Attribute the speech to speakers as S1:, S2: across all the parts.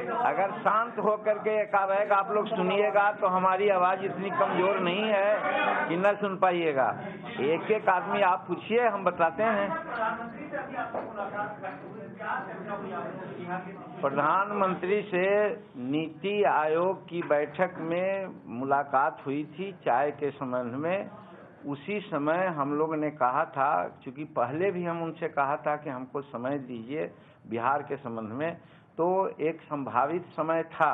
S1: अगर शांत होकर के एकाएक आप लोग सुनिएगा तो हमारी आवाज़ इतनी कमज़ोर नहीं है कि न सुन पाइएगा। एक एक आदमी आप पूछिए, हम बताते हैं। प्रधानमंत्री से नीति आयोग की बैठक में मुलाकात हुई थी चाय के संबंध में। उसी समय हम लोग ने कहा था, क्योंकि पहले भी हम उनसे कहा था कि हमको समय दीजिए बिहार के संबंध में, तो एक संभावित समय था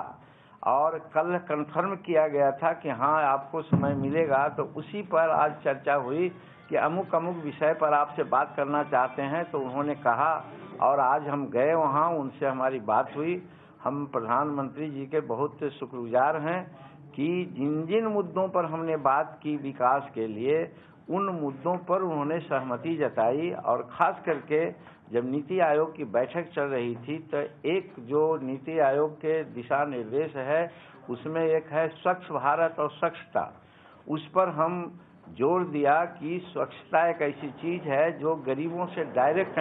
S1: और कल कंफर्म किया गया था कि हाँ आपको समय मिलेगा। तो उसी पर आज चर्चा हुई कि अमुक अमुक विषय पर आपसे बात करना चाहते हैं, तो उन्होंने कहा और आज हम गए वहाँ, उनसे हमारी बात हुई। हम प्रधानमंत्री जी के बहुत शुक्रगुजार हैं कि जिन जिन मुद्दों पर हमने बात की विकास के लिए, उन मुद्दों पर उन्होंने सहमति जताई। और ख़ास करके जब नीति आयोग की बैठक चल रही थी तो एक जो नीति आयोग के दिशा निर्देश है उसमें एक है स्वच्छ भारत और स्वच्छता। उस पर हम जोर दिया कि स्वच्छता एक ऐसी चीज़ है जो गरीबों से डायरेक्ट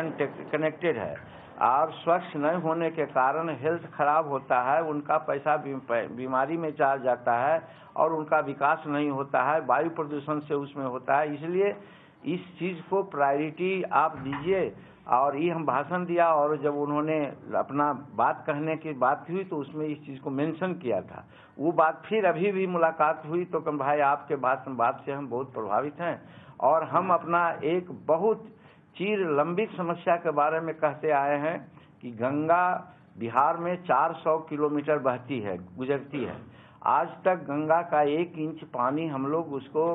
S1: कनेक्टेड है और स्वच्छ न होने के कारण हेल्थ खराब होता है, उनका पैसा बीमारी में चला जाता है और उनका विकास नहीं होता है, वायु प्रदूषण से उसमें होता है। इसलिए इस चीज़ को प्रायोरिटी आप दीजिए। और ये हम भाषण दिया और जब उन्होंने अपना बात कहने की बात हुई तो उसमें इस चीज़ को मेंशन किया था। वो बात फिर अभी भी मुलाकात हुई तो कम भाई आपके बात से हम बहुत प्रभावित हैं और हम अपना एक बहुत चिर लंबित समस्या के बारे में कहते आए हैं कि गंगा बिहार में 400 किलोमीटर बहती है, गुजरती है। आज तक गंगा का 1 इंच पानी हम लोग उसको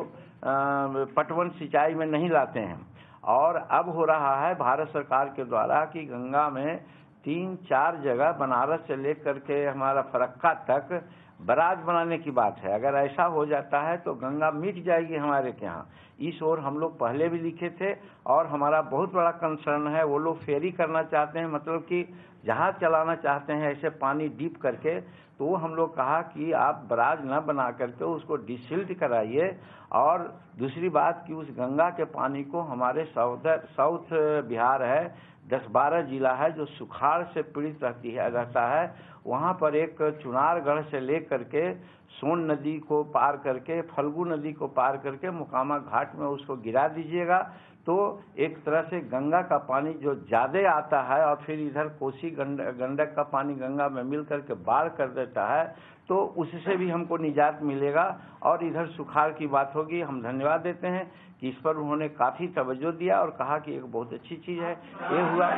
S1: पटवन सिंचाई में नहीं लाते हैं और अब हो रहा है भारत सरकार के द्वारा कि गंगा में 3-4 जगह बनारस से लेकर के हमारा फरक्का तक बराज बनाने की बात है। अगर ऐसा हो जाता है तो गंगा मिट जाएगी हमारे के यहाँ। इस ओर हम लोग पहले भी लिखे थे और हमारा बहुत बड़ा कंसर्न है। वो लोग फेरी करना चाहते हैं, मतलब कि जहाज चलाना चाहते हैं ऐसे पानी डीप करके। तो हम लोग कहा कि आप बराज न बना करके उसको डिसिल्ट कराइए। और दूसरी बात कि उस गंगा के पानी को हमारे साउथ बिहार है, 10-12 जिला है जो सुखाड़ से पीड़ित रहता है। वहाँ पर एक चुनारगढ़ से लेकर के सोन नदी को पार करके, फल्गु नदी को पार करके मोकामा घाट में उसको गिरा दीजिएगा तो एक तरह से गंगा का पानी जो ज़्यादा आता है और फिर इधर कोसी गंडक का पानी गंगा में मिल करके बाढ़ कर देता है, तो उससे भी हमको निजात मिलेगा और इधर सुखाड़ की बात होगी। हम धन्यवाद देते हैं कि इस पर उन्होंने काफ़ी तवज्जो दिया और कहा कि एक बहुत अच्छी चीज़ है ये हुआ।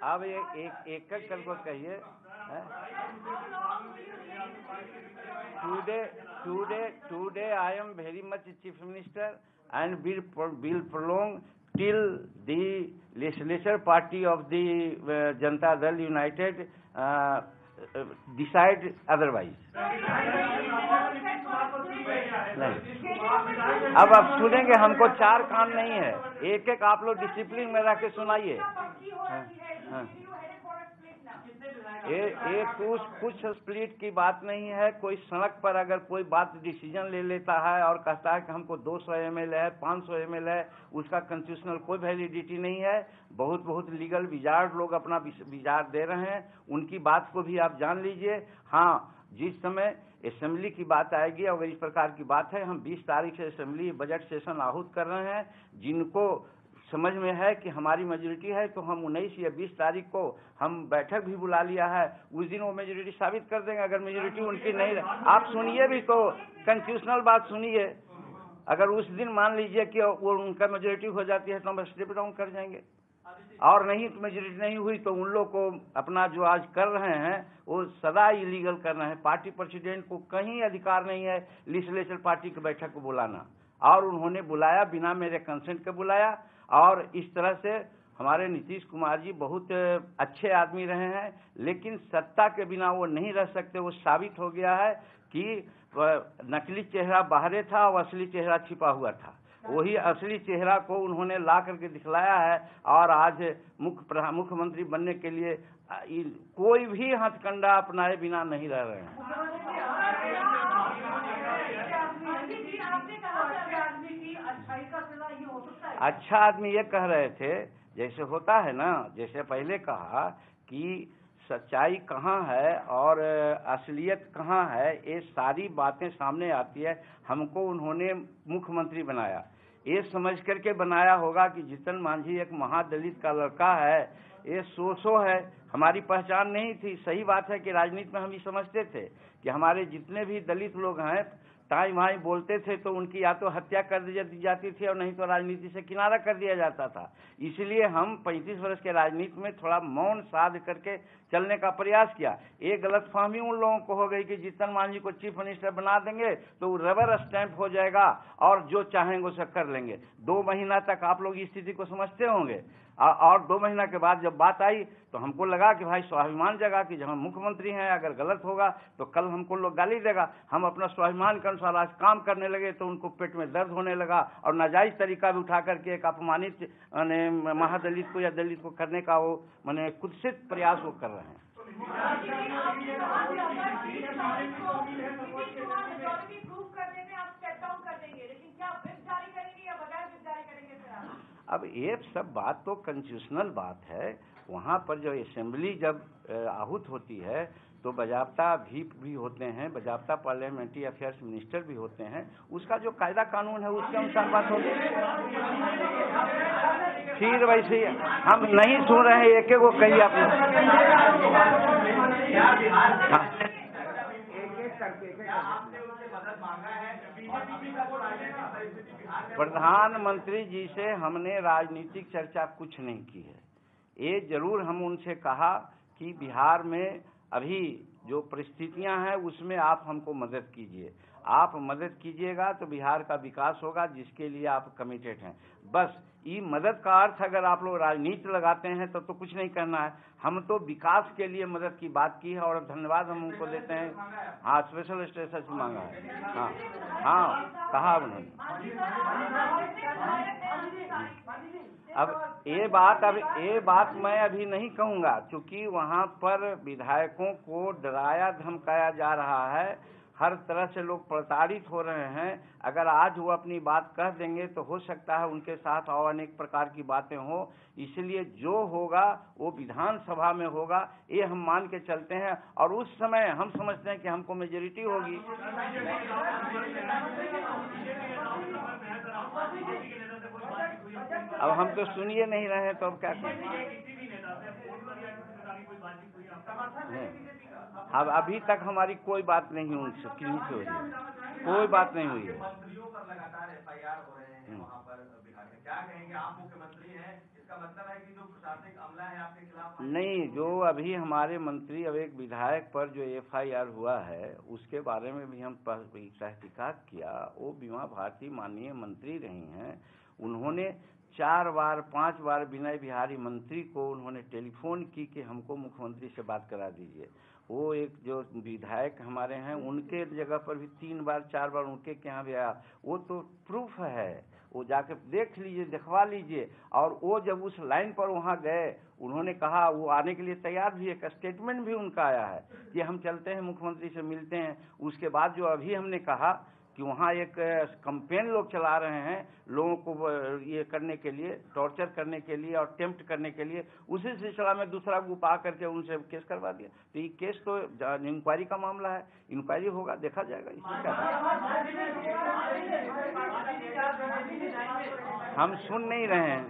S1: अब एक करके कहिए। Today I am very much Chief Minister and will prolong till the legislature party of the Janata Dal United decide otherwise. अब आप सुनेंगे, हमको 4 कान नहीं है, एक एक आप लोग डिसिप्लिन में रह के सुनाइए। कुछ स्प्लिट की बात नहीं है। कोई सड़क पर अगर कोई बात डिसीजन ले लेता है और कहता है कि हमको 200 ml है, 500 ml है, उसका कॉन्स्टिट्यूशनल कोई वैलिडिटी नहीं है। बहुत लीगल विजार्ड लोग अपना विचार दे रहे हैं, उनकी बात को भी आप जान लीजिए। हाँ, जिस समय असेंबली की बात आएगी, अगर इस प्रकार की बात है, हम 20 तारीख से असेंबली बजट सेशन आहूत कर रहे हैं। जिनको समझ में है कि हमारी मेजोरिटी है तो हम 19 या 20 तारीख को हम बैठक भी बुला लिया है, उस दिन वो मेजोरिटी साबित कर देंगे। अगर मेजोरिटी उनकी नहीं, आप सुनिए भी तो कॉन्स्टिट्यूशनल बात सुनिए। अगर उस दिन मान लीजिए कि वो उनका मेजोरिटी हो जाती है तो हम स्टेप डाउन कर जाएंगे, और नहीं तो मेजोरिटी नहीं हुई तो उन लोग को अपना जो आज कर रहे हैं वो सदा इलीगल कर रहे हैं। पार्टी प्रेसिडेंट को कहीं अधिकार नहीं है लेजिस्लेचर पार्टी की बैठक को बुलाना, और उन्होंने बुलाया बिना मेरे कंसेंट के बुलाया। और इस तरह से हमारे नीतीश कुमार जी बहुत अच्छे आदमी रहे हैं, लेकिन सत्ता के बिना वो नहीं रह सकते। वो साबित हो गया है कि नकली चेहरा बाहरे था और असली चेहरा छिपा हुआ था। वही असली चेहरा को उन्होंने ला करके दिखलाया है और आज मुख्यमंत्री बनने के लिए कोई भी हथकंडा अपनाए बिना नहीं रह रहे हैं। अच्छा आदमी ये कह रहे थे जैसे होता है ना, जैसे पहले कहा कि सच्चाई कहाँ है और असलियत कहाँ है, ये सारी बातें सामने आती है। हमको उन्होंने मुख्यमंत्री बनाया, ये समझ करके बनाया होगा कि जीतन मांझी एक महादलित का लड़का है, ये सो है, हमारी पहचान नहीं थी। सही बात है कि राजनीति में हम ये समझते थे कि हमारे जितने भी दलित लोग हैं ताई भाई बोलते थे तो उनकी या तो हत्या कर दी जाती थी और नहीं तो राजनीति से किनारा कर दिया जाता था। इसलिए हम 35 वर्ष के राजनीति में थोड़ा मौन साध करके चलने का प्रयास किया। एक गलतफहमी उन लोगों को हो गई कि जीतन मांझी को चीफ मिनिस्टर बना देंगे तो वो रबर स्टैंप हो जाएगा और जो चाहेंगे उसे कर लेंगे। 2 महीना तक आप लोग इस स्थिति को समझते होंगे और 2 महीना के बाद जब बात आई तो हमको लगा कि भाई स्वाभिमान जगा कि जब हम मुख्यमंत्री हैं, अगर गलत होगा तो कल हमको लोग गाली देगा। हम अपना स्वाभिमान के अनुसार आज काम करने लगे तो उनको पेट में दर्द होने लगा और नाजायज तरीका भी उठा करके एक अपमानित महादलित को या दलित को करने का वो कुत्सित प्रयास वो कर रहे हैं। अब ये सब बात तो कॉन्स्टिट्यूशनल बात है। वहाँ पर जो असेंबली जब आहूत होती है तो बजाबता भी होते हैं, बजाबता पार्लियामेंट्री अफेयर्स मिनिस्टर भी होते हैं, उसका जो कायदा कानून है उसके अनुसार बात होगी। फिर वैसे हम नहीं सुन रहे हैं, एक को कहिए आप लोग। प्रधानमंत्री जी से हमने राजनीतिक चर्चा कुछ नहीं की है। ये जरूर हम उनसे कहा कि बिहार में अभी जो परिस्थितियां हैं उसमें आप हमको मदद कीजिए। आप मदद कीजिएगा तो बिहार का विकास होगा, जिसके लिए आप कमिटेड हैं। बस ये मदद का अर्थ अगर आप लोग राजनीति लगाते हैं तो कुछ नहीं करना है। हम तो विकास के लिए मदद की बात की है और धन्यवाद हम उनको देते हैं। हाँ, स्पेशल स्टेटस मांगा है। हाँ हाँ, कहा उन्होंने। अब ये बात मैं अभी नहीं कहूँगा, क्योंकि वहाँ पर विधायकों को डराया धमकाया जा रहा है, हर तरह से लोग प्रताड़ित हो रहे हैं। अगर आज वो अपनी बात कह देंगे तो हो सकता है उनके साथ और अनेक प्रकार की बातें हों। इसलिए जो होगा वो विधानसभा में होगा, ये हम मान के चलते हैं और उस समय हम समझते हैं कि हमको मेजॉरिटी होगी। अब हम तो सुनिए नहीं रहे तो अब क्या करें। अब अभी तक हमारी कोई बात नहीं उनसे, किसी से हुई, कोई बात नहीं हुई है।
S2: मंत्रियों पर लगातार FIR हो रहे हैं वहाँ पर बिहार में, क्या कहेंगे? आप मुख्यमंत्री हैं, इसका मतलब है कि जो प्रशासनिक अमला है आपके खिलाफ
S1: नहीं। जो अभी हमारे मंत्री, अब एक विधायक पर जो FIR हुआ है उसके बारे में भी हम तहकीकात किया। वो बीमा भारती माननीय मंत्री रही हैं, उन्होंने 4 बार 5 बार विनय बिहारी मंत्री को उन्होंने टेलीफोन की कि हमको मुख्यमंत्री से बात करा दीजिए। वो एक जो विधायक हमारे हैं उनके जगह पर भी 3 बार 4 बार उनके यहाँ भी आया। वो तो प्रूफ है, वो जाके देख लीजिए, दिखवा लीजिए। और वो जब उस लाइन पर वहाँ गए, उन्होंने कहा वो आने के लिए तैयार भी, एक स्टेटमेंट भी उनका आया है कि हम चलते हैं मुख्यमंत्री से मिलते हैं। उसके बाद जो अभी हमने कहा कि वहाँ एक कैंपेन लोग चला रहे हैं लोगों को ये करने के लिए, टॉर्चर करने के लिए और टेम्प्ट करने के लिए, उसी सिलसिला में दूसरा ग्रुप आ करके उनसे केस करवा दिया। तो ये केस तो इंक्वायरी का मामला है, इंक्वायरी होगा, देखा जाएगा। इसमें क्या हम सुन नहीं रहे हैं।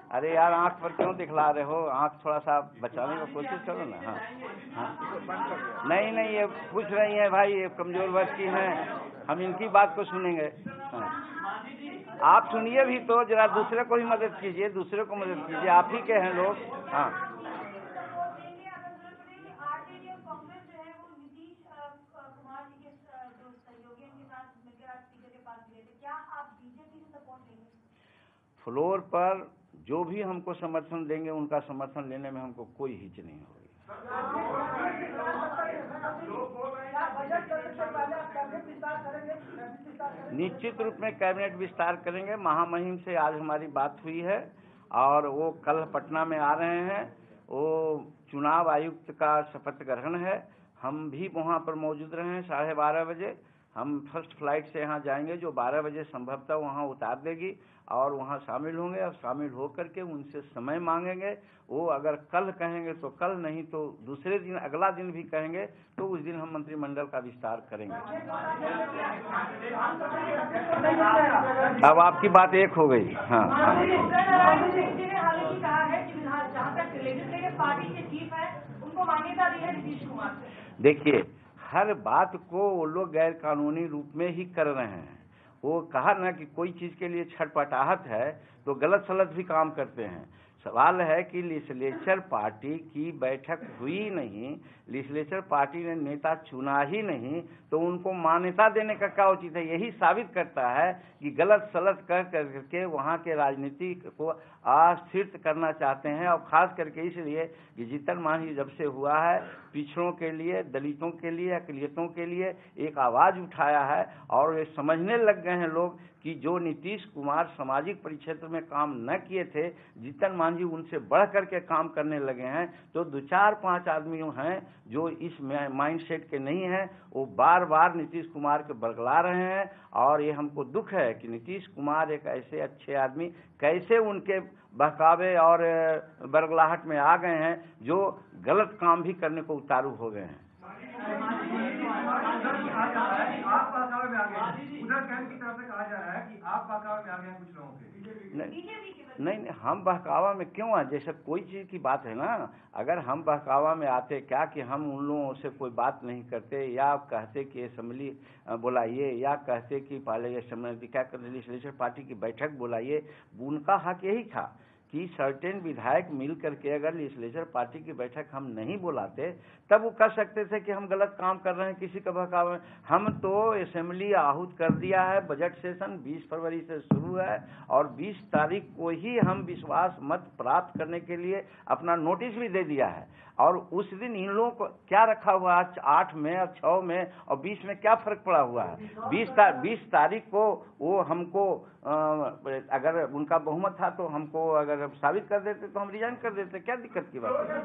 S1: अरे यार, आँख पर क्यों दिखला रहे हो? आँख थोड़ा सा बचाने की कोशिश करो ना। हाँ हाँ, नहीं, ये पूछ रही हैं भाई, ये कमजोर वर्ग की हैं, हम इनकी बात को सुनेंगे। हाँ, आप सुनिए भी तो, जरा दूसरे को भी मदद कीजिए, दूसरे को मदद कीजिए, आप ही के हैं लोग। हाँ, फ्लोर पर जो भी हमको समर्थन देंगे उनका समर्थन लेने में हमको कोई हिच नहीं होगी। निश्चित रूप में कैबिनेट विस्तार करेंगे। महामहिम से आज हमारी बात हुई है और वो कल पटना में आ रहे हैं। वो चुनाव आयुक्त का शपथ ग्रहण है, हम भी वहाँ पर मौजूद रहे हैं 12:30 बजे। हम फर्स्ट फ्लाइट से यहाँ जाएंगे जो 12 बजे संभवतः वहाँ उतार देगी और वहाँ शामिल होंगे और शामिल होकर के उनसे समय मांगेंगे। वो अगर कल कहेंगे तो कल, नहीं तो दूसरे दिन, अगला दिन भी कहेंगे तो उस दिन हम मंत्रिमंडल का विस्तार करेंगे। अब आपकी बात एक हो गई। हाँ, देखिए, हर बात को वो लोग गैर कानूनी रूप में ही कर रहे हैं। वो कहा ना कि कोई चीज़ के लिए छटपटाहट है तो गलत सलत भी काम करते हैं। सवाल है कि लेजिस्लेचर पार्टी की बैठक हुई नहीं, लेजिस्लेचर पार्टी ने नेता चुना ही नहीं, तो उनको मान्यता देने का क्या उचित है? यही साबित करता है कि गलत सलत कर करके वहाँ के राजनीति को अस्थिर करना चाहते हैं। और खास करके इसलिए कि जीतन मांझी जब से हुआ है, पिछड़ों के लिए, दलितों के लिए, अकलियतों के लिए एक आवाज़ उठाया है और ये समझने लग गए हैं लोग कि जो नीतीश कुमार सामाजिक परिक्षेत्र में काम न किए थे, जीतन मांझी उनसे बढ़ करके काम करने लगे हैं। तो 2-4-5 आदमी हैं जो इस माइंडसेट के नहीं हैं, वो बार बार नीतीश कुमार के बरगला रहे हैं। और ये हमको दुख है कि नीतीश कुमार एक ऐसे अच्छे आदमी कैसे उनके बहकावे और बरगलाहट में आ गए हैं जो गलत काम भी करने को उतारू हो गए हैं।
S2: आप बहकावे में आ गए, उधर कैंप की तरफ से कहा जा रहा है कि आप बहकावे में आ गए हैं कुछ लोगों के।
S1: नहीं, हम बहकावा में क्यों आए? जैसे कोई चीज़ की बात है ना, अगर हम बहकावा में आते क्या कि हम उन लोगों से कोई बात नहीं करते, या कहते कि असेंबली बुलाइए, या कहते कि पहले असेंबली क्या करते, लेजिस्लेचर पार्टी की बैठक बुलाइए। उनका हक यही था कि सर्टेन विधायक मिल करके अगर लेजिस्लेचर पार्टी की बैठक हम नहीं बुलाते तब वो कह सकते थे कि हम गलत काम कर रहे हैं, किसी का बहकावा में। हम तो असेंबली आहूत कर दिया है, बजट सेशन 20 फरवरी से शुरू है और 20 तारीख को ही हम विश्वास मत प्राप्त करने के लिए अपना नोटिस भी दे दिया है। और उस दिन इन लोगों को क्या रखा हुआ है? 8 में और 6 में और 20 में क्या फर्क पड़ा हुआ है? 20 तारीख को वो हमको अगर उनका बहुमत था तो हमको अगर साबित कर देते तो हम रिजाइन कर देते। क्या दिक्कत की बात है?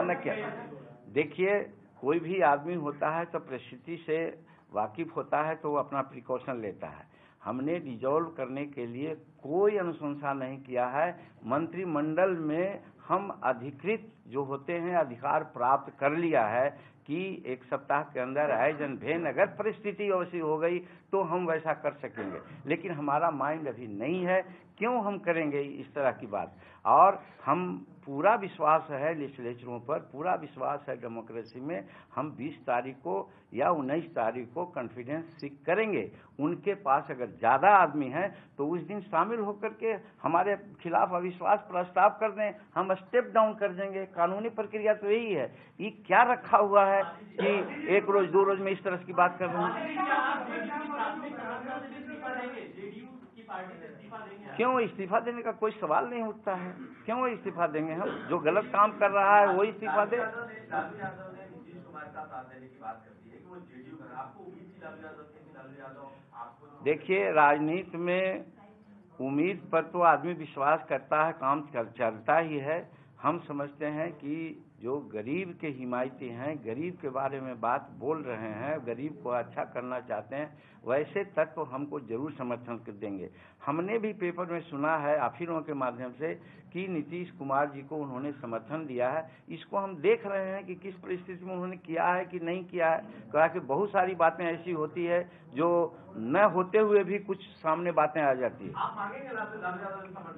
S1: ना क्या, देखिए, कोई भी आदमी होता है तो परिस्थिति से वाकिफ होता है तो वो अपना प्रिकॉशन लेता है। हमने डिजॉल्व करने के लिए कोई अनुशंसा नहीं किया है। मंत्रिमंडल में हम अधिकृत जो होते हैं अधिकार प्राप्त कर लिया है कि 1 सप्ताह के अंदर आयोजन भेन अगर परिस्थिति वैसी हो गई तो हम वैसा कर सकेंगे, लेकिन हमारा माइंड अभी नहीं है। क्यों हम करेंगे इस तरह की बात? और हम पूरा विश्वास है लेजिस्लेचरों पर, पूरा विश्वास है डेमोक्रेसी में। हम 20 तारीख को या 19 तारीख को कॉन्फ्रेंस सीख करेंगे। उनके पास अगर ज़्यादा आदमी हैं तो उस दिन शामिल होकर के हमारे खिलाफ अविश्वास प्रस्ताव कर दें, हम स्टेप डाउन कर देंगे। कानूनी प्रक्रिया तो यही है। ये क्या रखा हुआ है कि 1 रोज 2 रोज में इस तरह की बात कर रहे हैं? क्यों इस्तीफा देने का कोई सवाल नहीं उठता है? क्यों इस्तीफा देंगे हम? जो गलत काम कर रहा है वो इस्तीफा दे। देखिए, राजनीति में उम्मीद पर तो आदमी विश्वास करता है, काम चलता ही है। हम समझते हैं कि जो गरीब के हिमायती हैं, गरीब के बारे में बात बोल रहे हैं, गरीब को अच्छा करना चाहते हैं, वैसे तत्व हमको जरूर समर्थन कर देंगे। हमने भी पेपर में सुना है आफिरों के माध्यम से कि नीतीश कुमार जी को उन्होंने समर्थन दिया है। इसको हम देख रहे हैं कि किस परिस्थिति में उन्होंने किया है कि नहीं किया है। कहा कि बहुत सारी बातें ऐसी होती है जो न होते हुए भी कुछ सामने बातें आ जाती है।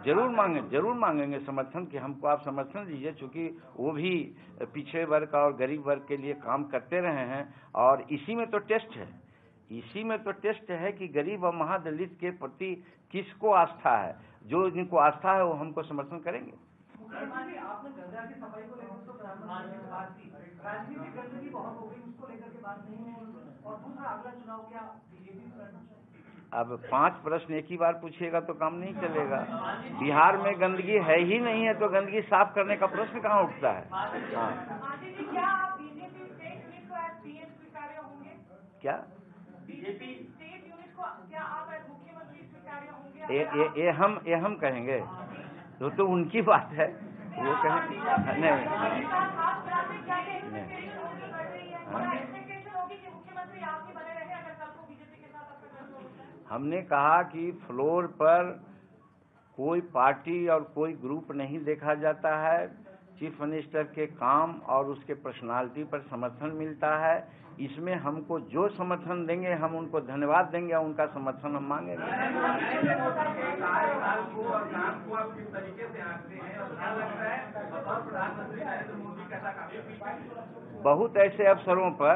S1: जरूर मांगेंगे समर्थन कि हमको आप समर्थन दीजिए, चूँकि वो भी पिछड़े वर्ग और गरीब वर्ग के लिए काम करते रहे हैं। और इसी में तो टेस्ट है कि गरीब और महादलित के प्रति किसको आस्था है। जो जिनको आस्था है वो हमको समर्थन करेंगे।
S2: आपने गंगा की सफाई को लेकर तो प्रधानमंत्री से बात की, राजनीतिक गंदगी बहुत हो गई, उसको लेकर के बात नहीं हुई। और दूसरा, अगला चुनाव क्या बीजेपी?
S1: अब 5 प्रश्न एक ही बार पूछिएगा तो काम नहीं चलेगा। बिहार में गंदगी है ही नहीं है तो गंदगी साफ करने का प्रश्न कहाँ उठता है? क्या
S2: बीजेपी
S1: ये हम कहेंगे तो उनकी बात है। वो कहें नहीं हमने कहा कि फ्लोर पर कोई पार्टी और कोई ग्रुप नहीं देखा जाता है। चीफ मिनिस्टर के काम और उसके पर्सनालिटी पर समर्थन मिलता है। इसमें हमको जो समर्थन देंगे हम उनको धन्यवाद देंगे और उनका समर्थन हम मांगेंगे। बहुत ऐसे अवसरों पर,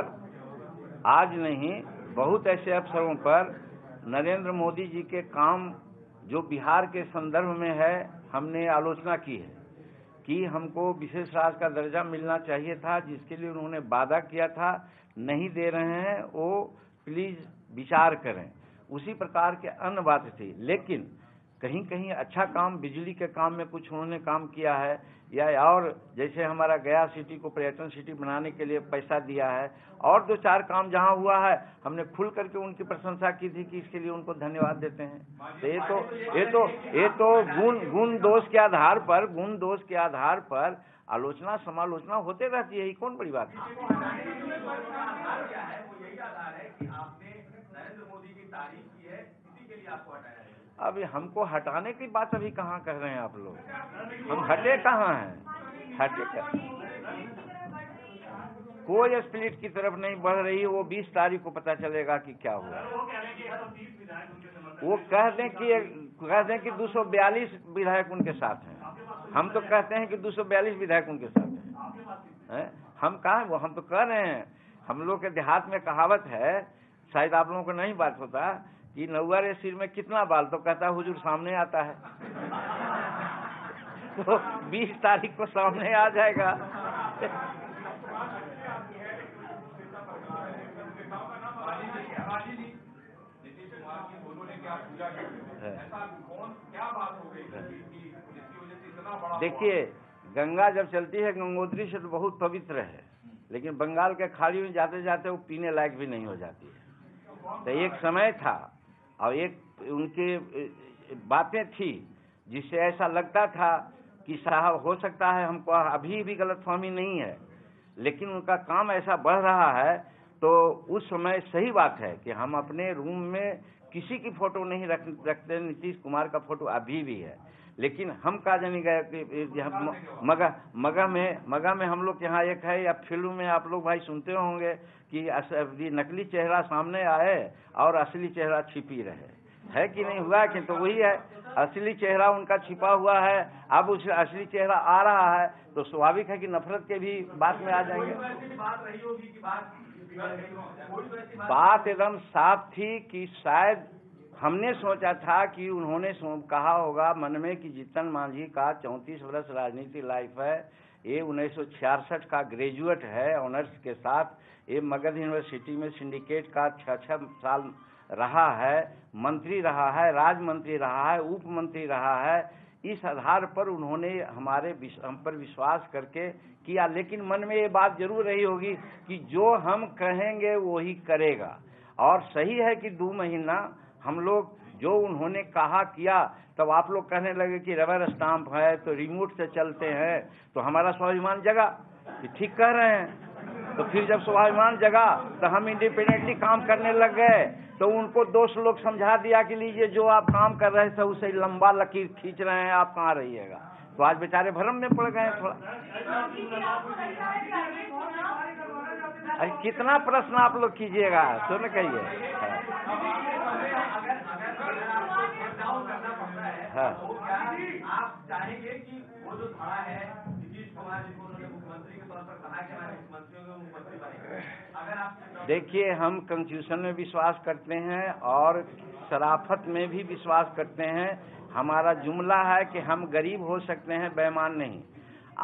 S1: आज नहीं, बहुत ऐसे अवसरों पर नरेंद्र मोदी जी के काम जो बिहार के संदर्भ में है, हमने आलोचना की है कि हमको विशेष राज्य का दर्जा मिलना चाहिए था, जिसके लिए उन्होंने वादा किया था, नहीं दे रहे हैं, वो प्लीज विचार करें। उसी प्रकार के अन्य बात थी। लेकिन कहीं कहीं अच्छा काम, बिजली के काम में कुछ उन्होंने काम किया है, या और जैसे हमारा गया सिटी को पर्यटन सिटी बनाने के लिए पैसा दिया है, और दो चार काम जहां हुआ है हमने खुल करके उनकी प्रशंसा की थी कि इसके लिए उनको धन्यवाद देते हैं। तो ये तो गुण दोष के आधार पर आलोचना समालोचना होते रहती है। ये कौन बड़ी बात है? अभी हमको हटाने की बात अभी कहाँ कर रहे हैं आप लोग? हम हटे कहाँ हैं? कोई स्प्लिट की तरफ नहीं बढ़ रही है। वो 20 तारीख को पता चलेगा कि क्या हुआ। वो कह दें कि 242 विधायक उनके साथ हैं। हम तो कहते हैं कि 242 विधायक उनके साथ हैं। हम कहाँ, वो हम तो कह रहे हैं। हम लोग के देहात में कहावत है, शायद आप लोगों को नहीं बात होता, कि नौआ रे सिर में कितना बाल, तो कहता हुजूर सामने आता है। तो 20 तारीख को सामने आ जाएगा। देखिए, गंगा जब चलती है गंगोत्री से तो बहुत पवित्र है, लेकिन बंगाल के खाड़ी में जाते जाते वो पीने लायक भी नहीं हो जाती है। तो एक समय था और एक उनके बातें थी जिससे ऐसा लगता था कि साहब हो सकता है हमको अभी भी गलतफहमी नहीं है, लेकिन उनका काम ऐसा बढ़ रहा है। तो उस समय सही बात है कि हम अपने रूम में किसी की फोटो नहीं रखते। नीतीश कुमार का फोटो अभी भी है, लेकिन हम कहा जाने गए मगह में हम लोग यहाँ एक है, या फिल्म में आप लोग भाई सुनते होंगे कि नकली चेहरा सामने आए और असली चेहरा छिपी रहे, है कि नहीं हुआ? कि तो वही है, असली चेहरा उनका छिपा हुआ है। अब उस असली चेहरा आ रहा है तो स्वाभाविक है कि नफरत के भी बात में आ जाएंगे। बात एकदम साफ थी कि शायद हमने सोचा था कि उन्होंने कहा होगा मन में कि जीतन मांझी का 34 वर्ष राजनीति लाइफ है, ये 1966 का ग्रेजुएट है ऑनर्स के साथ, ये मगध यूनिवर्सिटी में सिंडिकेट का 6 साल रहा है, मंत्री रहा है, राज्य मंत्री रहा है, उप मंत्री रहा है। इस आधार पर उन्होंने हम पर विश्वास करके किया, लेकिन मन में ये बात जरूर रही होगी कि जो हम कहेंगे वो ही करेगा। और सही है कि 2 महीना हम लोग जो उन्होंने कहा किया, तब आप लोग कहने लगे कि रबर स्टाम्प है तो रिमोट से चलते हैं, तो हमारा स्वाभिमान जगा कि ठीक कह रहे हैं। तो फिर जब स्वाभिमान जगा तो हम इंडिपेंडेंटली काम करने लग गए। तो उनको दोस्त लोग समझा दिया कि लीजिए जो आप काम कर रहे थे उसे लंबा लकीर खींच रहे हैं, आप कहाँ रहिएगा। तो आज बेचारे भ्रम में पड़ गए थोड़ा। अरे कितना प्रश्न आप लोग कीजिएगा, सुन कहिए। हाँ।
S2: आप चाहेंगे कि वो जो खड़ा है नीतीश कुमार जी को उन्होंने मुख्यमंत्री के तौर पर कहा कि हमारे मुख्यमंत्रियों को मुख्यमंत्री बनेंगे, अगर आप
S1: देखिए, हम कॉन्स्टिट्यूशन में विश्वास करते हैं और शराफत में भी विश्वास करते हैं। हमारा जुमला है कि हम गरीब हो सकते हैं, बेईमान नहीं।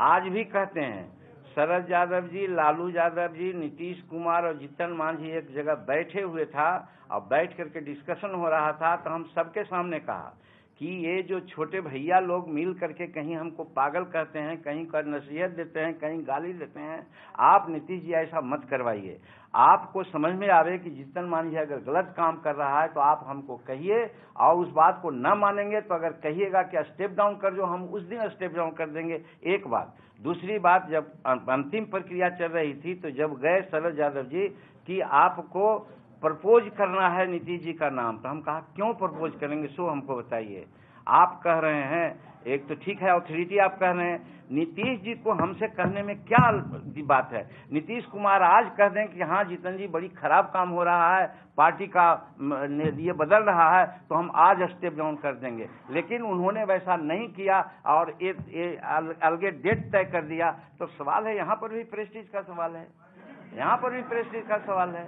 S1: आज भी कहते हैं, शरद यादव जी, लालू यादव जी, नीतीश कुमार और जीतन मांझी एक जगह बैठे हुए था और बैठ करके डिस्कशन हो रहा था, तो हम सबके सामने कहा कि ये जो छोटे भैया लोग मिल करके कहीं हमको पागल कहते हैं, कहीं कर नसीहत देते हैं, कहीं गाली देते हैं। आप नीतीश जी ऐसा मत करवाइए। आपको समझ में आवे कि जीतन मांझी अगर गलत काम कर रहा है तो आप हमको कहिए, और उस बात को न मानेंगे तो अगर कहिएगा कि स्टेप डाउन कर दो, हम उस दिन स्टेप डाउन कर देंगे। एक बात। दूसरी बात, जब अंतिम प्रक्रिया चल रही थी तो जब गए शरद यादव जी कि आपको प्रपोज करना है नीतीश जी का नाम, तो हम कहा क्यों प्रपोज करेंगे, सो हमको बताइए। आप कह रहे हैं, एक तो ठीक है अथॉरिटी आप कह रहे हैं, नीतीश जी को हमसे कहने में क्या बात है। नीतीश कुमार आज कह दें कि हाँ जीतन जी बड़ी खराब काम हो रहा है, पार्टी का ये बदल रहा है, तो हम आज स्टेप डाउन कर देंगे। लेकिन उन्होंने वैसा नहीं किया और ये अलगे डेट तय कर दिया। तो सवाल है, यहाँ पर भी प्रेस्टीज का सवाल है, यहाँ पर भी प्रेस्टीज का सवाल है।